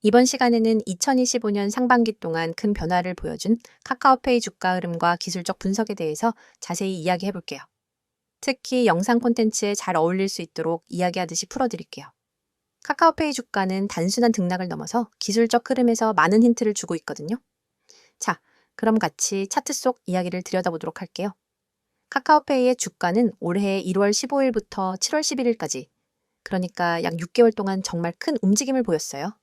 이번 시간에는 2025년 상반기 동안 큰 변화를 보여준 카카오페이 주가 흐름과 기술적 분석에 대해서 자세히 이야기해 볼게요. 특히 영상 콘텐츠에 잘 어울릴 수 있도록 이야기하듯이 풀어드릴게요. 카카오페이 주가는 단순한 등락을 넘어서 기술적 흐름에서 많은 힌트를 주고 있거든요. 자, 그럼 같이 차트 속 이야기를 들여다보도록 할게요. 카카오페이의 주가는 올해 1월 15일부터 7월 11일까지, 그러니까 약 6개월 동안 정말 큰 움직임을 보였어요.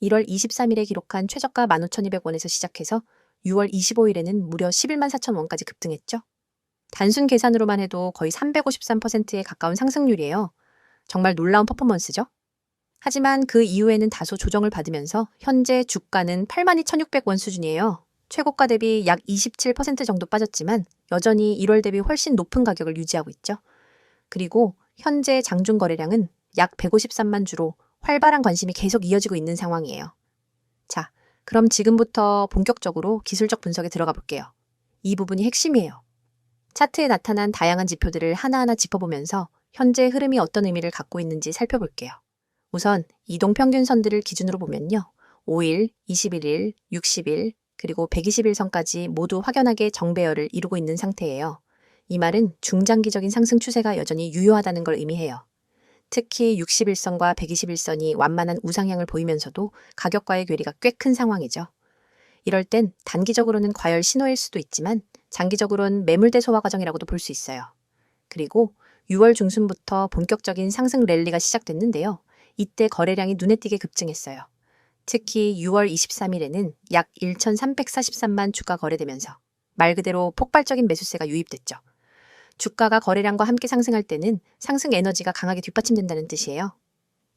1월 23일에 기록한 최저가 15,200원에서 시작해서 6월 25일에는 무려 11만 4천 원까지 급등했죠. 단순 계산으로만 해도 거의 353%에 가까운 상승률이에요. 정말 놀라운 퍼포먼스죠. 하지만 그 이후에는 다소 조정을 받으면서 현재 주가는 82,600원 수준이에요. 최고가 대비 약 27% 정도 빠졌지만 여전히 1월 대비 훨씬 높은 가격을 유지하고 있죠. 그리고 현재 장중 거래량은 약 153만 주로 활발한 관심이 계속 이어지고 있는 상황이에요. 자, 그럼 지금부터 본격적으로 기술적 분석에 들어가 볼게요. 이 부분이 핵심이에요. 차트에 나타난 다양한 지표들을 하나하나 짚어보면서 현재 흐름이 어떤 의미를 갖고 있는지 살펴볼게요. 우선 이동평균선들을 기준으로 보면요. 5일, 21일, 60일, 그리고 120일 선까지 모두 확연하게 정배열을 이루고 있는 상태예요. 이 말은 중장기적인 상승 추세가 여전히 유효하다는 걸 의미해요. 특히 61선과 121선이 완만한 우상향을 보이면서도 가격과의 괴리가 꽤 큰 상황이죠. 이럴 땐 단기적으로는 과열 신호일 수도 있지만 장기적으로는 매물대 소화 과정이라고도 볼 수 있어요. 그리고 6월 중순부터 본격적인 상승 랠리가 시작됐는데요. 이때 거래량이 눈에 띄게 급증했어요. 특히 6월 23일에는 약 1,343만 주가 거래되면서 말 그대로 폭발적인 매수세가 유입됐죠. 주가가 거래량과 함께 상승할 때는 상승 에너지가 강하게 뒷받침된다는 뜻이에요.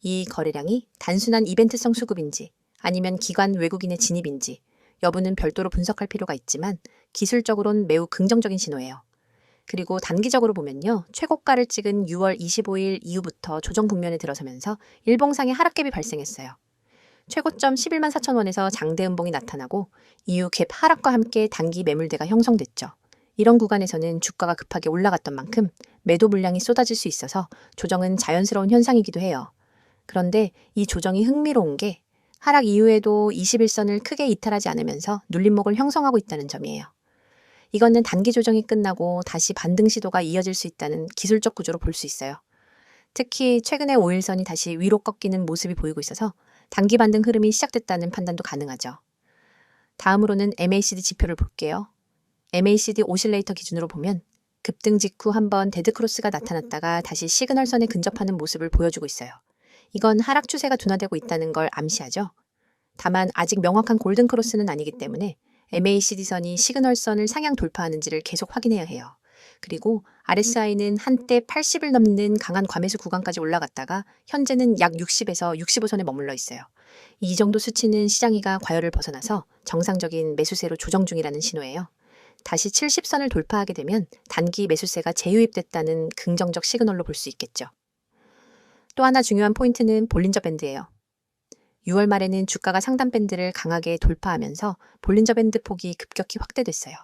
이 거래량이 단순한 이벤트성 수급인지 아니면 기관 외국인의 진입인지 여부는 별도로 분석할 필요가 있지만 기술적으로는 매우 긍정적인 신호예요. 그리고 단기적으로 보면요. 최고가를 찍은 6월 25일 이후부터 조정 국면에 들어서면서 일봉상의 하락갭이 발생했어요. 최고점 11만 4천 원에서 장대 음봉이 나타나고 이후 갭 하락과 함께 단기 매물대가 형성됐죠. 이런 구간에서는 주가가 급하게 올라갔던 만큼 매도 물량이 쏟아질 수 있어서 조정은 자연스러운 현상이기도 해요. 그런데 이 조정이 흥미로운 게 하락 이후에도 21선을 크게 이탈하지 않으면서 눌림목을 형성하고 있다는 점이에요. 이거는 단기 조정이 끝나고 다시 반등 시도가 이어질 수 있다는 기술적 구조로 볼 수 있어요. 특히 최근에 5일선이 다시 위로 꺾이는 모습이 보이고 있어서 단기 반등 흐름이 시작됐다는 판단도 가능하죠. 다음으로는 MACD 지표를 볼게요. MACD 오실레이터 기준으로 보면 급등 직후 한번 데드크로스가 나타났다가 다시 시그널선에 근접하는 모습을 보여주고 있어요. 이건 하락 추세가 둔화되고 있다는 걸 암시하죠. 다만 아직 명확한 골든크로스는 아니기 때문에 MACD선이 시그널선을 상향 돌파하는지를 계속 확인해야 해요. 그리고 RSI는 한때 80을 넘는 강한 과매수 구간까지 올라갔다가 현재는 약 60에서 65선에 머물러 있어요. 이 정도 수치는 시장이가 과열을 벗어나서 정상적인 매수세로 조정 중이라는 신호예요. 다시 70선을 돌파하게 되면 단기 매수세가 재유입됐다는 긍정적 시그널로 볼 수 있겠죠. 또 하나 중요한 포인트는 볼린저 밴드예요. 6월 말에는 주가가 상단 밴드를 강하게 돌파하면서 볼린저 밴드 폭이 급격히 확대됐어요.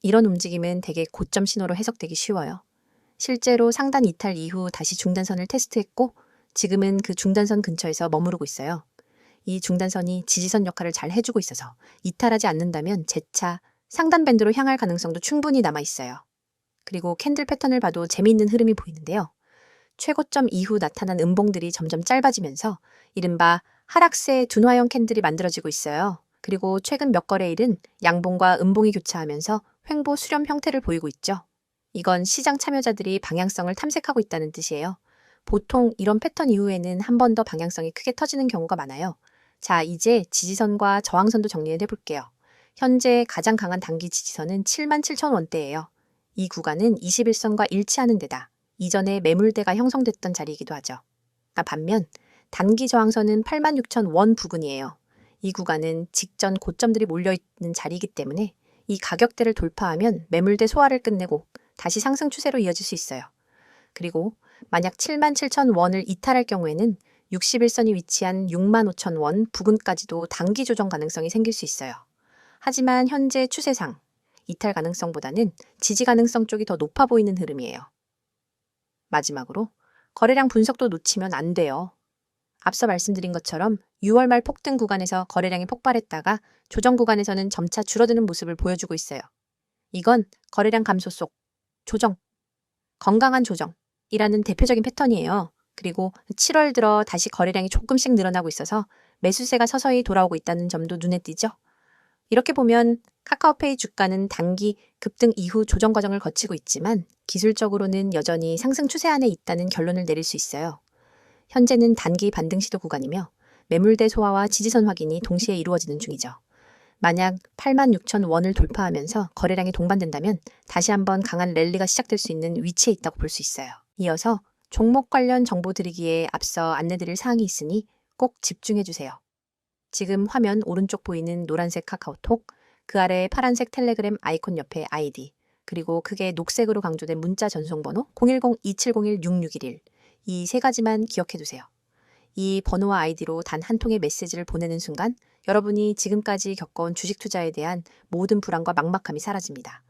이런 움직임은 대개 고점 신호로 해석되기 쉬워요. 실제로 상단 이탈 이후 다시 중단선을 테스트했고 지금은 그 중단선 근처에서 머무르고 있어요. 이 중단선이 지지선 역할을 잘 해주고 있어서 이탈하지 않는다면 재차 상단 밴드로 향할 가능성도 충분히 남아있어요. 그리고 캔들 패턴을 봐도 재미있는 흐름이 보이는데요. 최고점 이후 나타난 음봉들이 점점 짧아지면서 이른바 하락세 둔화형 캔들이 만들어지고 있어요. 그리고 최근 몇 거래일은 양봉과 음봉이 교차하면서 횡보 수렴 형태를 보이고 있죠. 이건 시장 참여자들이 방향성을 탐색하고 있다는 뜻이에요. 보통 이런 패턴 이후에는 한 번 더 방향성이 크게 터지는 경우가 많아요. 자, 이제 지지선과 저항선도 정리해 볼게요. 현재 가장 강한 단기 지지선은 77,000원대예요. 이 구간은 21선과 일치하는 데다 이전에 매물대가 형성됐던 자리이기도 하죠. 반면 단기 저항선은 86,000원 부근이에요. 이 구간은 직전 고점들이 몰려있는 자리이기 때문에 이 가격대를 돌파하면 매물대 소화를 끝내고 다시 상승 추세로 이어질 수 있어요. 그리고 만약 77,000원을 이탈할 경우에는 61선이 위치한 65,000원 부근까지도 단기 조정 가능성이 생길 수 있어요. 하지만 현재 추세상 이탈 가능성보다는 지지 가능성 쪽이 더 높아 보이는 흐름이에요. 마지막으로 거래량 분석도 놓치면 안 돼요. 앞서 말씀드린 것처럼 6월 말 폭등 구간에서 거래량이 폭발했다가 조정 구간에서는 점차 줄어드는 모습을 보여주고 있어요. 이건 거래량 감소 속 조정, 건강한 조정이라는 대표적인 패턴이에요. 그리고 7월 들어 다시 거래량이 조금씩 늘어나고 있어서 매수세가 서서히 돌아오고 있다는 점도 눈에 띄죠. 이렇게 보면 카카오페이 주가는 단기 급등 이후 조정 과정을 거치고 있지만 기술적으로는 여전히 상승 추세 안에 있다는 결론을 내릴 수 있어요. 현재는 단기 반등 시도 구간이며 매물대 소화와 지지선 확인이 동시에 이루어지는 중이죠. 만약 86,000원을 돌파하면서 거래량이 동반된다면 다시 한번 강한 랠리가 시작될 수 있는 위치에 있다고 볼 수 있어요. 이어서 종목 관련 정보 드리기에 앞서 안내드릴 사항이 있으니 꼭 집중해주세요. 지금 화면 오른쪽 보이는 노란색 카카오톡, 그 아래 파란색 텔레그램 아이콘 옆에 아이디, 그리고 크게 녹색으로 강조된 문자 전송번호 010-2701-6611, 이 세 가지만 기억해두세요. 이 번호와 아이디로 단 한 통의 메시지를 보내는 순간 여러분이 지금까지 겪어온 주식 투자에 대한 모든 불안과 막막함이 사라집니다.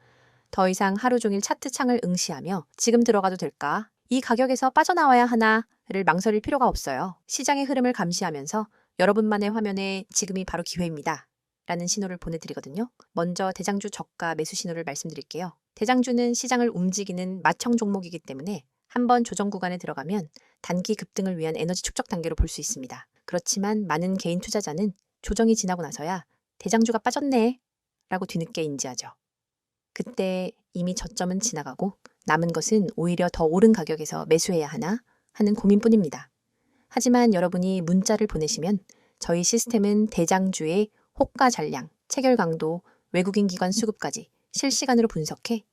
더 이상 하루 종일 차트 창을 응시하며 지금 들어가도 될까? 이 가격에서 빠져나와야 하나를 망설일 필요가 없어요. 시장의 흐름을 감시하면서 여러분만의 화면에 지금이 바로 기회입니다. 라는 신호를 보내드리거든요. 먼저 대장주 저가 매수 신호를 말씀드릴게요. 대장주는 시장을 움직이는 맏형 종목이기 때문에 한번 조정 구간에 들어가면 단기 급등을 위한 에너지 축적 단계로 볼 수 있습니다. 그렇지만 많은 개인 투자자는 조정이 지나고 나서야 대장주가 빠졌네 라고 뒤늦게 인지하죠. 그때 이미 저점은 지나가고 남은 것은 오히려 더 오른 가격에서 매수해야 하나 하는 고민뿐입니다. 하지만 여러분이 문자를 보내시면 저희 시스템은 대장주의 호가 전량, 체결 강도, 외국인 기관 수급까지 실시간으로 분석해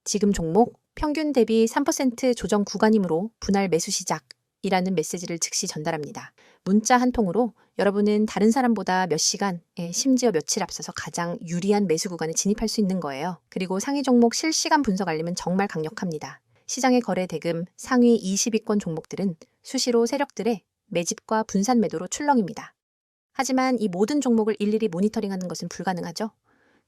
지금 종목 평균 대비 3% 조정 구간이므로 분할 매수 시작이라는 메시지를 즉시 전달합니다. 문자 한 통으로 여러분은 다른 사람보다 몇 시간, 심지어 며칠 앞서서 가장 유리한 매수 구간에 진입할 수 있는 거예요. 그리고 상위 종목 실시간 분석 알림은 정말 강력합니다. 시장의 거래 대금 상위 20위권 종목들은 수시로 세력들의 매집과 분산 매도로 출렁입니다. 하지만 이 모든 종목을 일일이 모니터링하는 것은 불가능하죠.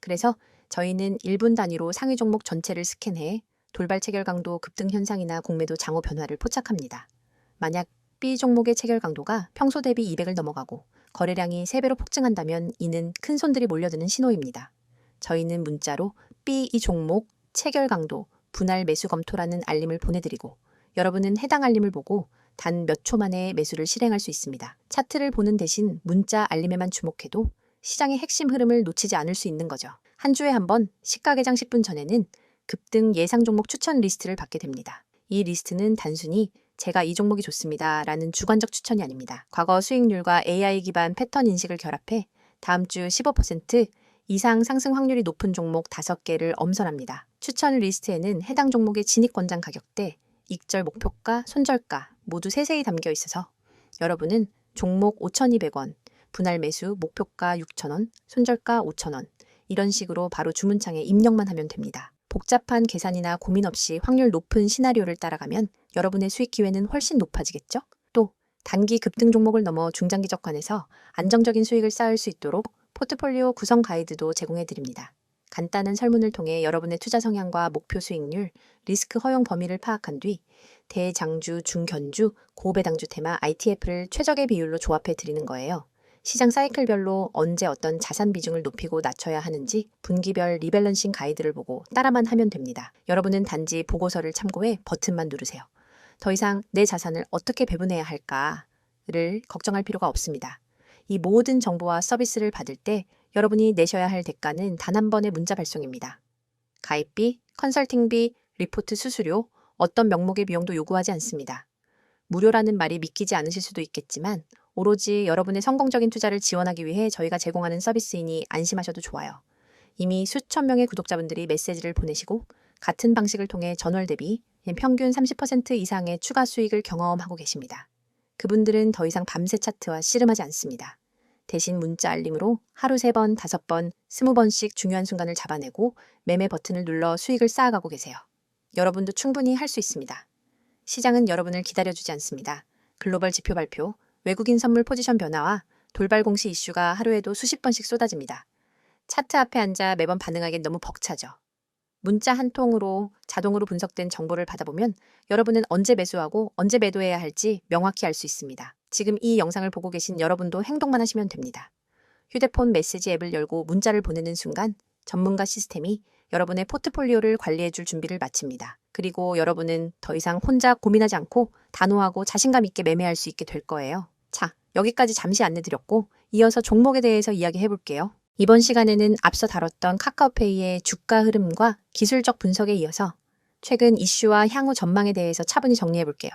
그래서 저희는 1분 단위로 상위 종목 전체를 스캔해 돌발 체결 강도 급등 현상이나 공매도 장호 변화를 포착합니다. 만약 B 종목의 체결 강도가 평소 대비 200을 넘어가고 거래량이 3배로 폭증한다면 이는 큰 손들이 몰려드는 신호입니다. 저희는 문자로 B 이 종목 체결 강도 분할 매수 검토라는 알림을 보내드리고 여러분은 해당 알림을 보고 단 몇 초 만에 매수를 실행할 수 있습니다. 차트를 보는 대신 문자 알림에만 주목해도 시장의 핵심 흐름을 놓치지 않을 수 있는 거죠. 한 주에 한 번 시가 개장 10분 전에는 급등 예상 종목 추천 리스트를 받게 됩니다. 이 리스트는 단순히 제가 이 종목이 좋습니다 라는 주관적 추천이 아닙니다. 과거 수익률과 AI 기반 패턴 인식을 결합해 다음 주 15% 이상 상승 확률이 높은 종목 5개를 엄선합니다. 추천 리스트에는 해당 종목의 진입 권장 가격대, 익절 목표가, 손절가 모두 세세히 담겨 있어서 여러분은 종목 5,200원, 분할 매수 목표가 6,000원, 손절가 5,000원 이런 식으로 바로 주문창에 입력만 하면 됩니다. 복잡한 계산이나 고민 없이 확률 높은 시나리오를 따라가면 여러분의 수익 기회는 훨씬 높아지겠죠? 또 단기 급등 종목을 넘어 중장기적 관에서 안정적인 수익을 쌓을 수 있도록 포트폴리오 구성 가이드도 제공해 드립니다. 간단한 설문을 통해 여러분의 투자 성향과 목표 수익률, 리스크 허용 범위를 파악한 뒤 대장주, 중견주, 고배당주 테마 ITF를 최적의 비율로 조합해 드리는 거예요. 시장 사이클별로 언제 어떤 자산 비중을 높이고 낮춰야 하는지 분기별 리밸런싱 가이드를 보고 따라만 하면 됩니다. 여러분은 단지 보고서를 참고해 버튼만 누르세요. 더 이상 내 자산을 어떻게 배분해야 할까를 걱정할 필요가 없습니다. 이 모든 정보와 서비스를 받을 때 여러분이 내셔야 할 대가는 단 한 번의 문자 발송입니다. 가입비, 컨설팅비, 리포트 수수료, 어떤 명목의 비용도 요구하지 않습니다. 무료라는 말이 믿기지 않으실 수도 있겠지만 오로지 여러분의 성공적인 투자를 지원하기 위해 저희가 제공하는 서비스이니 안심하셔도 좋아요. 이미 수천 명의 구독자분들이 메시지를 보내시고 같은 방식을 통해 전월 대비 평균 30% 이상의 추가 수익을 경험하고 계십니다. 그분들은 더 이상 밤새 차트와 씨름하지 않습니다. 대신 문자 알림으로 하루 3번, 5번, 20번씩 중요한 순간을 잡아내고 매매 버튼을 눌러 수익을 쌓아가고 계세요. 여러분도 충분히 할 수 있습니다. 시장은 여러분을 기다려주지 않습니다. 글로벌 지표 발표, 외국인 선물 포지션 변화와 돌발 공시 이슈가 하루에도 수십 번씩 쏟아집니다. 차트 앞에 앉아 매번 반응하기엔 너무 벅차죠. 문자 한 통으로 자동으로 분석된 정보를 받아보면 여러분은 언제 매수하고 언제 매도해야 할지 명확히 알 수 있습니다. 지금 이 영상을 보고 계신 여러분도 행동만 하시면 됩니다. 휴대폰 메시지 앱을 열고 문자를 보내는 순간 전문가 시스템이 여러분의 포트폴리오를 관리해줄 준비를 마칩니다. 그리고 여러분은 더 이상 혼자 고민하지 않고 단호하고 자신감 있게 매매할 수 있게 될 거예요. 자, 여기까지 잠시 안내드렸고 이어서 종목에 대해서 이야기해 볼게요. 이번 시간에는 앞서 다뤘던 카카오페이의 주가 흐름과 기술적 분석에 이어서 최근 이슈와 향후 전망에 대해서 차분히 정리해 볼게요.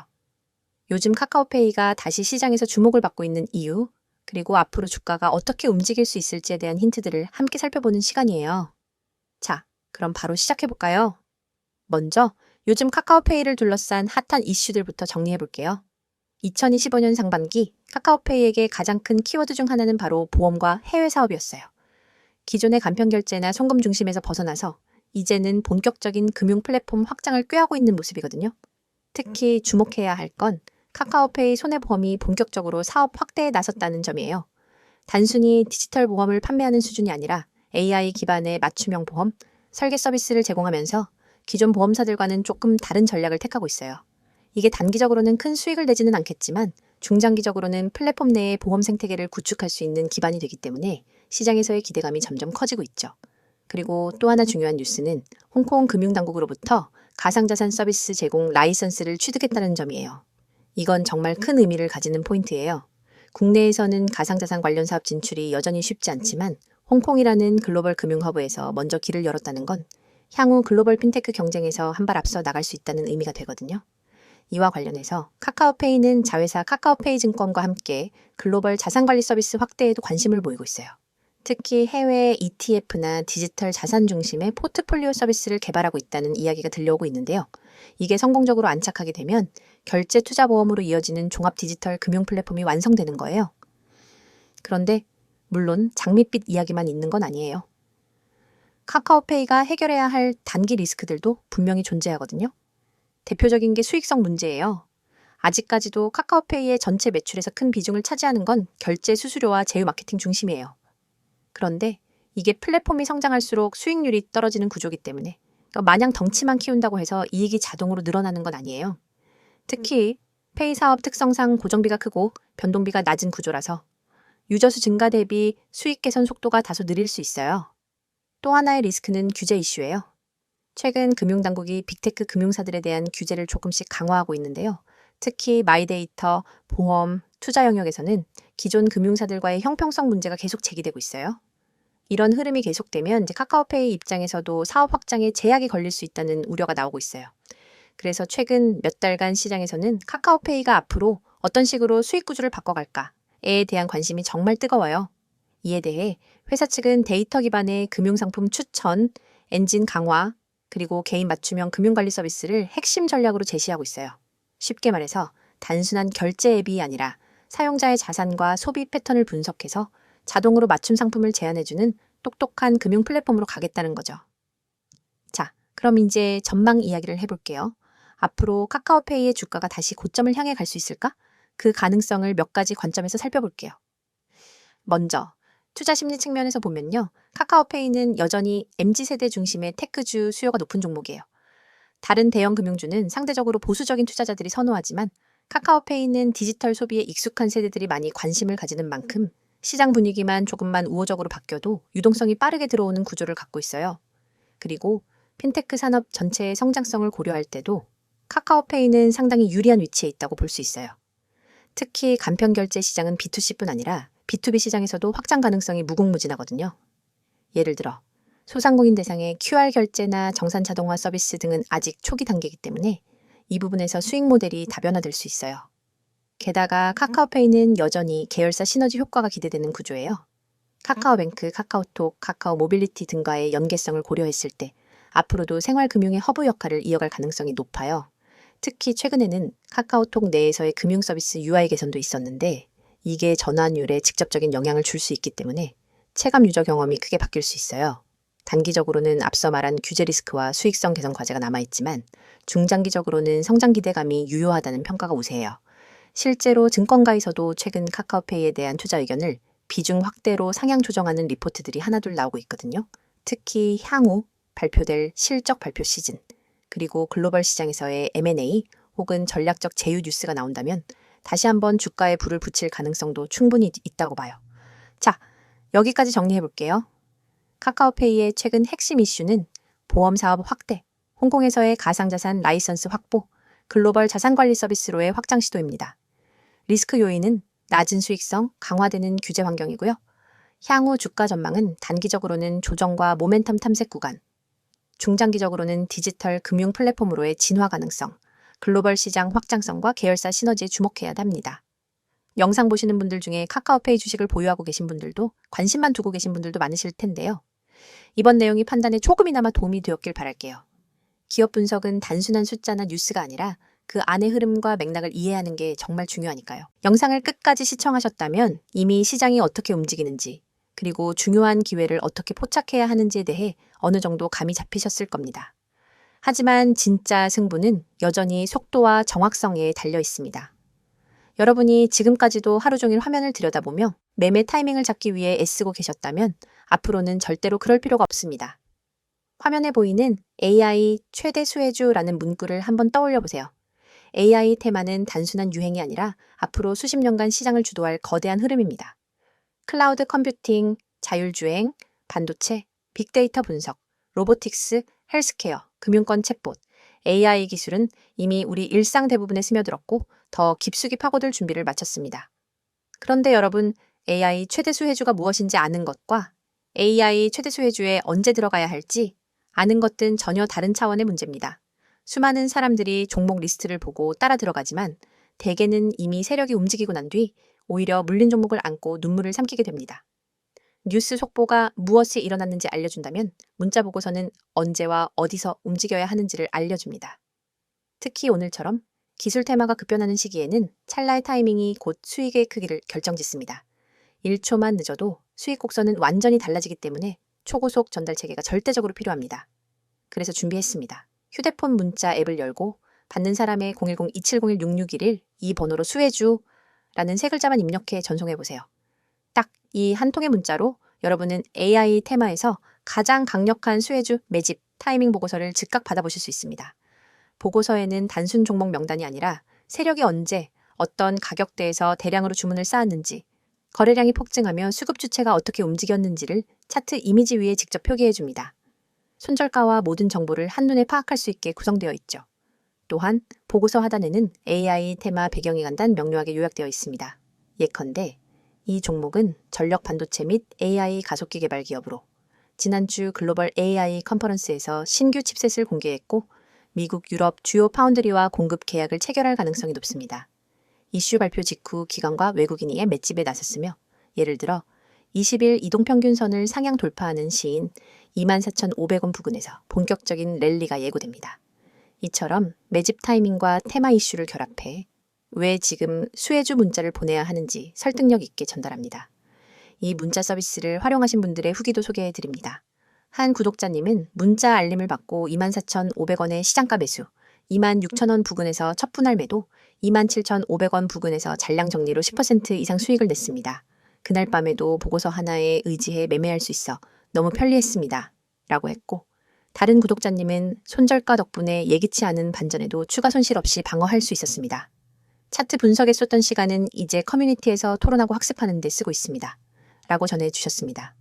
요즘 카카오페이가 다시 시장에서 주목을 받고 있는 이유, 그리고 앞으로 주가가 어떻게 움직일 수 있을지에 대한 힌트들을 함께 살펴보는 시간이에요. 자, 그럼 바로 시작해 볼까요? 먼저 요즘 카카오페이를 둘러싼 핫한 이슈들부터 정리해 볼게요. 2025년 상반기 카카오페이에게 가장 큰 키워드 중 하나는 바로 보험과 해외 사업이었어요. 기존의 간편 결제나 송금 중심에서 벗어나서 이제는 본격적인 금융 플랫폼 확장을 꾀하고 있는 모습이거든요. 특히 주목해야 할 건 카카오페이 손해보험이 본격적으로 사업 확대에 나섰다는 점이에요. 단순히 디지털 보험을 판매하는 수준이 아니라 AI 기반의 맞춤형 보험, 설계 서비스를 제공하면서 기존 보험사들과는 조금 다른 전략을 택하고 있어요. 이게 단기적으로는 큰 수익을 내지는 않겠지만 중장기적으로는 플랫폼 내의 보험 생태계를 구축할 수 있는 기반이 되기 때문에 시장에서의 기대감이 점점 커지고 있죠. 그리고 또 하나 중요한 뉴스는 홍콩 금융당국으로부터 가상자산 서비스 제공 라이선스를 취득했다는 점이에요. 이건 정말 큰 의미를 가지는 포인트예요. 국내에서는 가상자산 관련 사업 진출이 여전히 쉽지 않지만 홍콩이라는 글로벌 금융 허브에서 먼저 길을 열었다는 건 향후 글로벌 핀테크 경쟁에서 한 발 앞서 나갈 수 있다는 의미가 되거든요. 이와 관련해서 카카오페이는 자회사 카카오페이 증권과 함께 글로벌 자산관리 서비스 확대에도 관심을 보이고 있어요. 특히 해외 ETF나 디지털 자산 중심의 포트폴리오 서비스를 개발하고 있다는 이야기가 들려오고 있는데요. 이게 성공적으로 안착하게 되면 결제 투자 보험으로 이어지는 종합 디지털 금융 플랫폼이 완성되는 거예요. 그런데 물론 장밋빛 이야기만 있는 건 아니에요. 카카오페이가 해결해야 할 단기 리스크들도 분명히 존재하거든요. 대표적인 게 수익성 문제예요. 아직까지도 카카오페이의 전체 매출에서 큰 비중을 차지하는 건 결제 수수료와 제휴 마케팅 중심이에요. 그런데 이게 플랫폼이 성장할수록 수익률이 떨어지는 구조이기 때문에 마냥 덩치만 키운다고 해서 이익이 자동으로 늘어나는 건 아니에요. 특히 페이 사업 특성상 고정비가 크고 변동비가 낮은 구조라서 유저 수 증가 대비 수익 개선 속도가 다소 느릴 수 있어요. 또 하나의 리스크는 규제 이슈예요. 최근 금융당국이 빅테크 금융사들에 대한 규제를 조금씩 강화하고 있는데요. 특히 마이데이터, 보험, 투자 영역에서는 기존 금융사들과의 형평성 문제가 계속 제기되고 있어요. 이런 흐름이 계속되면 이제 카카오페이 입장에서도 사업 확장에 제약이 걸릴 수 있다는 우려가 나오고 있어요. 그래서 최근 몇 달간 시장에서는 카카오페이가 앞으로 어떤 식으로 수익 구조를 바꿔갈까에 대한 관심이 정말 뜨거워요. 이에 대해 회사 측은 데이터 기반의 금융상품 추천, 엔진 강화, 그리고 개인 맞춤형 금융관리 서비스를 핵심 전략으로 제시하고 있어요. 쉽게 말해서 단순한 결제 앱이 아니라 사용자의 자산과 소비 패턴을 분석해서 자동으로 맞춤 상품을 제안해주는 똑똑한 금융 플랫폼으로 가겠다는 거죠. 자, 그럼 이제 전망 이야기를 해볼게요. 앞으로 카카오페이의 주가가 다시 고점을 향해 갈 수 있을까? 그 가능성을 몇 가지 관점에서 살펴볼게요. 먼저 투자 심리 측면에서 보면요. 카카오페이는 여전히 MZ세대 중심의 테크주 수요가 높은 종목이에요. 다른 대형 금융주는 상대적으로 보수적인 투자자들이 선호하지만 카카오페이는 디지털 소비에 익숙한 세대들이 많이 관심을 가지는 만큼 시장 분위기만 조금만 우호적으로 바뀌어도 유동성이 빠르게 들어오는 구조를 갖고 있어요. 그리고 핀테크 산업 전체의 성장성을 고려할 때도 카카오페이는 상당히 유리한 위치에 있다고 볼 수 있어요. 특히 간편 결제 시장은 B2C뿐 아니라 B2B 시장에서도 확장 가능성이 무궁무진하거든요. 예를 들어 소상공인 대상의 QR 결제나 정산 자동화 서비스 등은 아직 초기 단계이기 때문에 이 부분에서 수익 모델이 다변화될 수 있어요. 게다가 카카오페이는 여전히 계열사 시너지 효과가 기대되는 구조예요. 카카오뱅크, 카카오톡, 카카오 모빌리티 등과의 연계성을 고려했을 때 앞으로도 생활금융의 허브 역할을 이어갈 가능성이 높아요. 특히 최근에는 카카오톡 내에서의 금융 서비스 UI 개선도 있었는데 이게 전환율에 직접적인 영향을 줄 수 있기 때문에 체감 유저 경험이 크게 바뀔 수 있어요. 단기적으로는 앞서 말한 규제 리스크와 수익성 개선 과제가 남아있지만 중장기적으로는 성장 기대감이 유효하다는 평가가 우세해요. 실제로 증권가에서도 최근 카카오페이에 대한 투자 의견을 비중 확대로 상향 조정하는 리포트들이 하나둘 나오고 있거든요. 특히 향후 발표될 실적 발표 시즌, 그리고 글로벌 시장에서의 M&A 혹은 전략적 제휴 뉴스가 나온다면 다시 한번 주가에 불을 붙일 가능성도 충분히 있다고 봐요. 자, 여기까지 정리해 볼게요. 카카오페이의 최근 핵심 이슈는 보험 사업 확대, 홍콩에서의 가상자산 라이선스 확보, 글로벌 자산관리 서비스로의 확장 시도입니다. 리스크 요인은 낮은 수익성, 강화되는 규제 환경이고요. 향후 주가 전망은 단기적으로는 조정과 모멘텀 탐색 구간, 중장기적으로는 디지털 금융 플랫폼으로의 진화 가능성, 글로벌 시장 확장성과 계열사 시너지에 주목해야 합니다. 영상 보시는 분들 중에 카카오페이 주식을 보유하고 계신 분들도 관심만 두고 계신 분들도 많으실 텐데요. 이번 내용이 판단에 조금이나마 도움이 되었길 바랄게요. 기업 분석은 단순한 숫자나 뉴스가 아니라 그 안의 흐름과 맥락을 이해하는 게 정말 중요하니까요. 영상을 끝까지 시청하셨다면 이미 시장이 어떻게 움직이는지, 그리고 중요한 기회를 어떻게 포착해야 하는지에 대해 어느 정도 감이 잡히셨을 겁니다. 하지만 진짜 승부는 여전히 속도와 정확성에 달려 있습니다. 여러분이 지금까지도 하루 종일 화면을 들여다보며 매매 타이밍을 잡기 위해 애쓰고 계셨다면 앞으로는 절대로 그럴 필요가 없습니다. 화면에 보이는 AI 최대 수혜주라는 문구를 한번 떠올려 보세요. AI 테마는 단순한 유행이 아니라 앞으로 수십 년간 시장을 주도할 거대한 흐름입니다. 클라우드 컴퓨팅, 자율주행, 반도체, 빅데이터 분석, 로보틱스, 헬스케어, 금융권 챗봇, AI 기술은 이미 우리 일상 대부분에 스며들었고 더 깊숙이 파고들 준비를 마쳤습니다. 그런데 여러분, AI 최대 수혜주가 무엇인지 아는 것과 AI 최대 수혜주에 언제 들어가야 할지 아는 것은 전혀 다른 차원의 문제입니다. 수많은 사람들이 종목 리스트를 보고 따라 들어가지만 대개는 이미 세력이 움직이고 난 뒤 오히려 물린 종목을 안고 눈물을 삼키게 됩니다. 뉴스 속보가 무엇이 일어났는지 알려준다면 문자 보고서는 언제와 어디서 움직여야 하는지를 알려줍니다. 특히 오늘처럼 기술 테마가 급변하는 시기에는 찰나의 타이밍이 곧 수익의 크기를 결정짓습니다. 1초만 늦어도 수익 곡선은 완전히 달라지기 때문에 초고속 전달 체계가 절대적으로 필요합니다. 그래서 준비했습니다. 휴대폰 문자 앱을 열고 받는 사람의 010-2701-6611 이 번호로 수혜주라는 세 글자만 입력해 전송해보세요. 딱 이 한 통의 문자로 여러분은 AI 테마에서 가장 강력한 수혜주 매집 타이밍 보고서를 즉각 받아보실 수 있습니다. 보고서에는 단순 종목 명단이 아니라 세력이 언제 어떤 가격대에서 대량으로 주문을 쌓았는지, 거래량이 폭증하며 수급 주체가 어떻게 움직였는지를 차트 이미지 위에 직접 표기해줍니다. 손절가와 모든 정보를 한눈에 파악할 수 있게 구성되어 있죠. 또한 보고서 하단에는 AI 테마 배경이 간단 명료하게 요약되어 있습니다. 예컨대 이 종목은 전력 반도체 및 AI 가속기 개발 기업으로 지난주 글로벌 AI 컨퍼런스에서 신규 칩셋을 공개했고 미국, 유럽 주요 파운드리와 공급 계약을 체결할 가능성이 높습니다. 이슈 발표 직후 기관과 외국인이 맷집에 나섰으며 예를 들어 20일 이동평균선을 상향 돌파하는 시인 24,500원 부근에서 본격적인 랠리가 예고됩니다. 이처럼 매집 타이밍과 테마 이슈를 결합해 왜 지금 수혜주 문자를 보내야 하는지 설득력 있게 전달합니다. 이 문자 서비스를 활용하신 분들의 후기도 소개해 드립니다. 한 구독자님은 문자 알림을 받고 24,500원의 시장가 매수, 26,000원 부근에서 첫 분할 매도, 27,500원 부근에서 잔량 정리로 10% 이상 수익을 냈습니다. 그날 밤에도 보고서 하나에 의지해 매매할 수 있어 너무 편리했습니다. 라고 했고, 다른 구독자님은 손절가 덕분에 예기치 않은 반전에도 추가 손실 없이 방어할 수 있었습니다. 차트 분석에 쏟던 시간은 이제 커뮤니티에서 토론하고 학습하는 데 쓰고 있습니다. 라고 전해주셨습니다.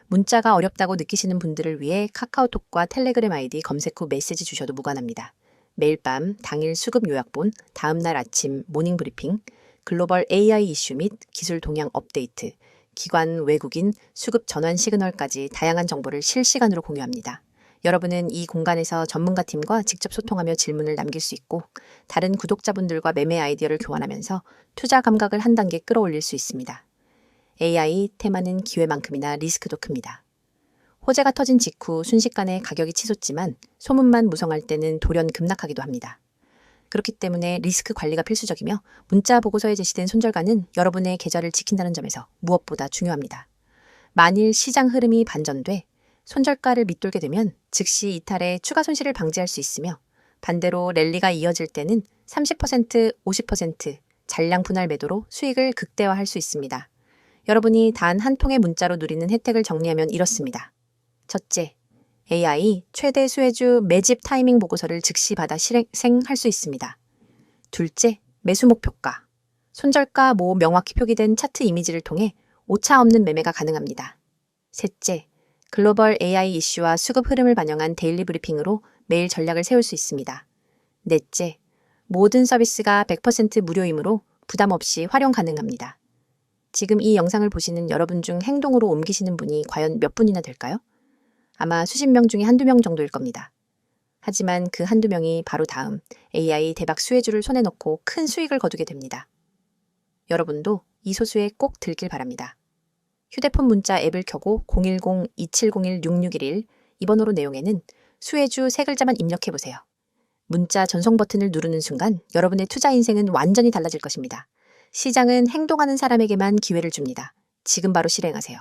문자가 어렵다고 느끼시는 분들을 위해 카카오톡과 텔레그램 아이디 검색 후 메시지 주셔도 무관합니다. 매일 밤 당일 수급 요약본, 다음날 아침 모닝 브리핑, 글로벌 AI 이슈 및 기술 동향 업데이트, 기관, 외국인, 수급 전환 시그널까지 다양한 정보를 실시간으로 공유합니다. 여러분은 이 공간에서 전문가팀과 직접 소통하며 질문을 남길 수 있고 다른 구독자분들과 매매 아이디어를 교환하면서 투자 감각을 한 단계 끌어올릴 수 있습니다. AI 테마는 기회만큼이나 리스크도 큽니다. 호재가 터진 직후 순식간에 가격이 치솟지만 소문만 무성할 때는 돌연 급락하기도 합니다. 그렇기 때문에 리스크 관리가 필수적이며 문자 보고서에 제시된 손절가는 여러분의 계좌를 지킨다는 점에서 무엇보다 중요합니다. 만일 시장 흐름이 반전돼 손절가를 밑돌게 되면 즉시 이탈해 추가 손실을 방지할 수 있으며 반대로 랠리가 이어질 때는 30%, 50% 잔량 분할 매도로 수익을 극대화할 수 있습니다. 여러분이 단 한 통의 문자로 누리는 혜택을 정리하면 이렇습니다. 첫째, AI 최대 수혜주 매집 타이밍 보고서를 즉시 받아 실행할 수 있습니다. 둘째, 매수 목표가. 손절가 명확히 표기된 차트 이미지를 통해 오차 없는 매매가 가능합니다. 셋째, 글로벌 AI 이슈와 수급 흐름을 반영한 데일리 브리핑으로 매일 전략을 세울 수 있습니다. 넷째, 모든 서비스가 100% 무료이므로 부담 없이 활용 가능합니다. 지금 이 영상을 보시는 여러분 중 행동으로 옮기시는 분이 과연 몇 분이나 될까요? 아마 수십 명 중에 한두 명 정도일 겁니다. 하지만 그 한두 명이 바로 다음 AI 대박 수혜주를 손에 넣고 큰 수익을 거두게 됩니다. 여러분도 이 소수에 꼭 들길 바랍니다. 휴대폰 문자 앱을 켜고 010-2701-6611 이 번호로 내용에는 수혜주 세 글자만 입력해보세요. 문자 전송 버튼을 누르는 순간 여러분의 투자 인생은 완전히 달라질 것입니다. 시장은 행동하는 사람에게만 기회를 줍니다. 지금 바로 실행하세요.